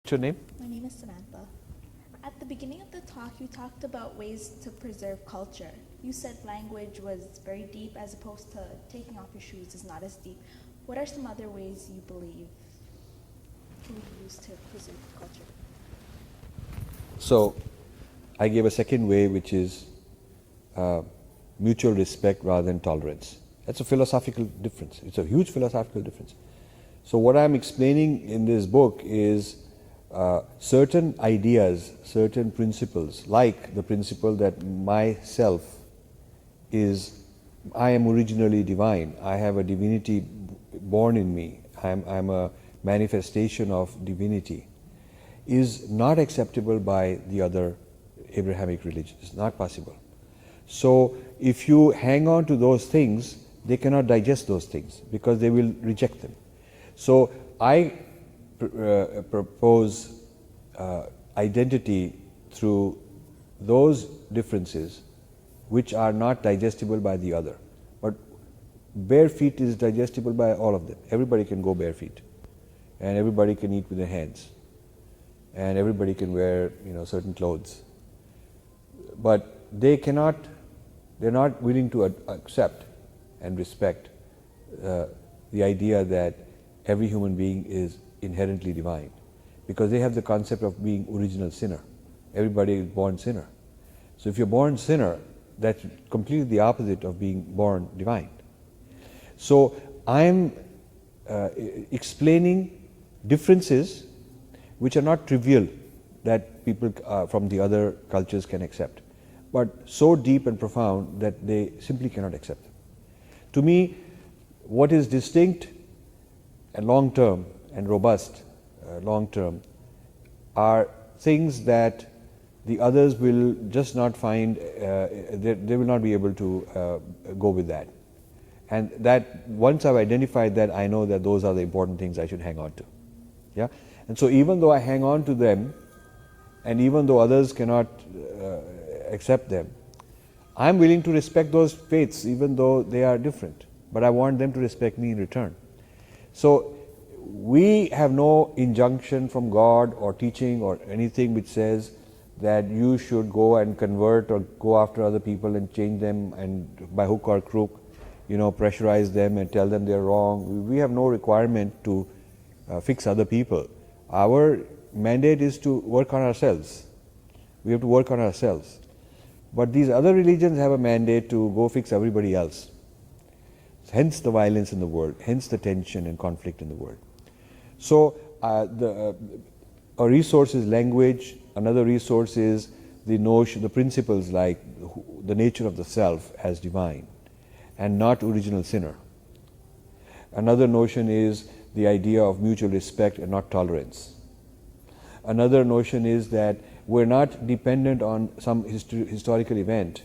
What's your name? My name is Samantha. At the beginning of the talk, you talked about ways to preserve culture. You said language was very deep as opposed to taking off your shoes is not as deep. What are some other ways you believe can be used to preserve culture? So, I gave a second way, which is mutual respect rather than tolerance. That's a philosophical difference. It's a huge philosophical difference. So what I'm explaining in this book is certain ideas, certain principles, like the principle that myself is, I am originally divine. I have a divinity born in me. I'm a manifestation of divinity, is not acceptable by the other Abrahamic religions. It's not possible. So if you hang on to those things, they cannot digest those things because they will reject them. So I propose identity through those differences which are not digestible by the other. But bare feet is digestible by all of them. Everybody can go bare feet, and everybody can eat with their hands, and everybody can wear certain clothes. But they're not willing to accept and respect the idea that every human being is inherently divine, because they have the concept of being original sinner. Everybody is born sinner. So if you're born sinner, that's completely the opposite of being born divine. So I'm explaining differences which are not trivial that people from the other cultures can accept, but so deep and profound that they simply cannot accept them. To me, what is distinct and long-term and robust long-term are things that the others will just not find, they will not be able to go with that. And that once I've identified that, I know that those are the important things I should hang on to. Yeah? And so even though I hang on to them, and even though others cannot accept them, I'm willing to respect those faiths even though they are different. But I want them to respect me in return. So we have no injunction from God or teaching or anything which says that you should go and convert or go after other people and change them and by hook or crook, pressurize them and tell them they're wrong. We have no requirement to fix other people. Our mandate is to work on ourselves. We have to work on ourselves. But these other religions have a mandate to go fix everybody else. Hence the violence in the world, hence the tension and conflict in the world. So a resource is language, another resource is the notion, the principles like the nature of the self as divine and not original sinner. Another notion is the idea of mutual respect and not tolerance. Another notion is that we're not dependent on some historical event,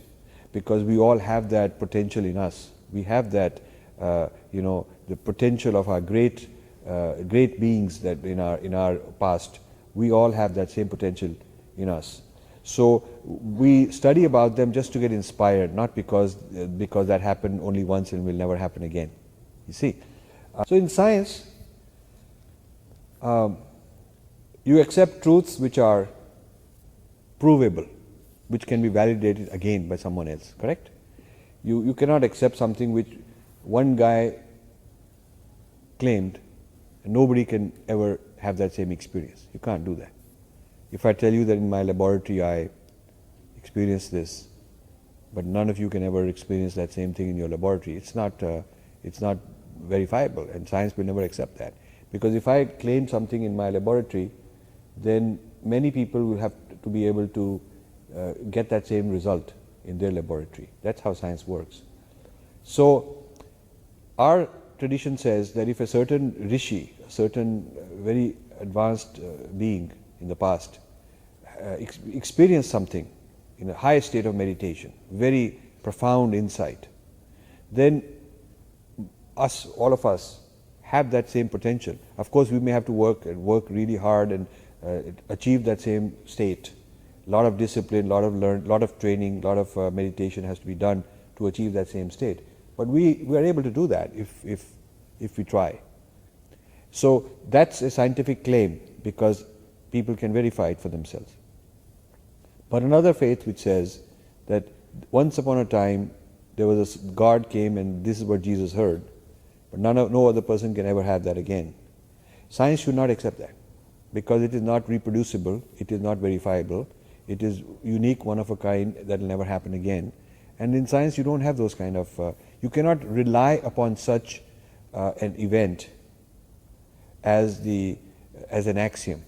because we all have that potential in us. We have that, the potential of our great beings that in our past. We all have that same potential in us. So we study about them just to get inspired, not because that happened only once and will never happen again. You see. So in science, you accept truths which are provable, which can be validated again by someone else, correct? You cannot accept something which one guy claimed and nobody can ever have that same experience. You can't do that. If I tell you that in my laboratory I experienced this, but none of you can ever experience that same thing in your laboratory, it's not verifiable, and science will never accept that. Because if I claim something in my laboratory, then many people will have to be able to get that same result in their laboratory. That's how science works. So our tradition says that if a certain Rishi, a certain very advanced being in the past experienced something in a high state of meditation, very profound insight, then all of us have that same potential. Of course, we may have to work really hard and achieve that same state. A lot of discipline, a lot of training, a lot of meditation has to be done to achieve that same state. But we are able to do that if we try. So that's a scientific claim, because people can verify it for themselves. But another faith which says that once upon a time there was God came and this is what Jesus heard, but no other person can ever have that again. Science should not accept that, because it is not reproducible, it is not verifiable, it is unique, one of a kind, that will never happen again. And in science you don't have those kind of, you cannot rely upon such an event as an axiom.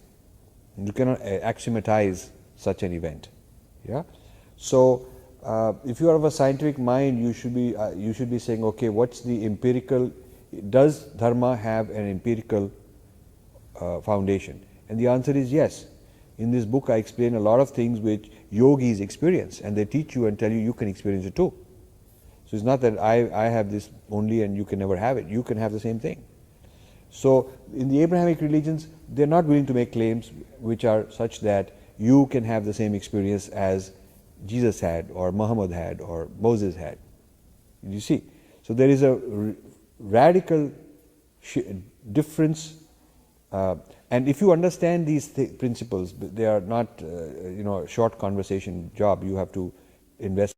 You cannot axiomatize such an event. Yeah. So if you are of a scientific mind, you should be saying, okay, what's the empirical? Does Dharma have an empirical foundation? And the answer is yes. In this book, I explain a lot of things which yogis experience, and they teach you and tell you you can experience it too. So it's not that I have this only and you can never have it. You can have the same thing. So in the Abrahamic religions, they're not willing to make claims which are such that you can have the same experience as Jesus had, or Muhammad had, or Moses had. You see? So there is a radical difference. And if you understand these principles, they are not a short conversation job. You have to invest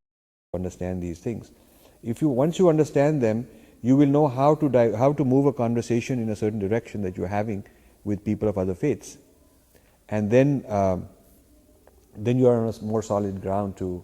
to understand these things. Once you understand them, you will know how to move a conversation in a certain direction that you're having with people of other faiths, and then you are on a more solid ground to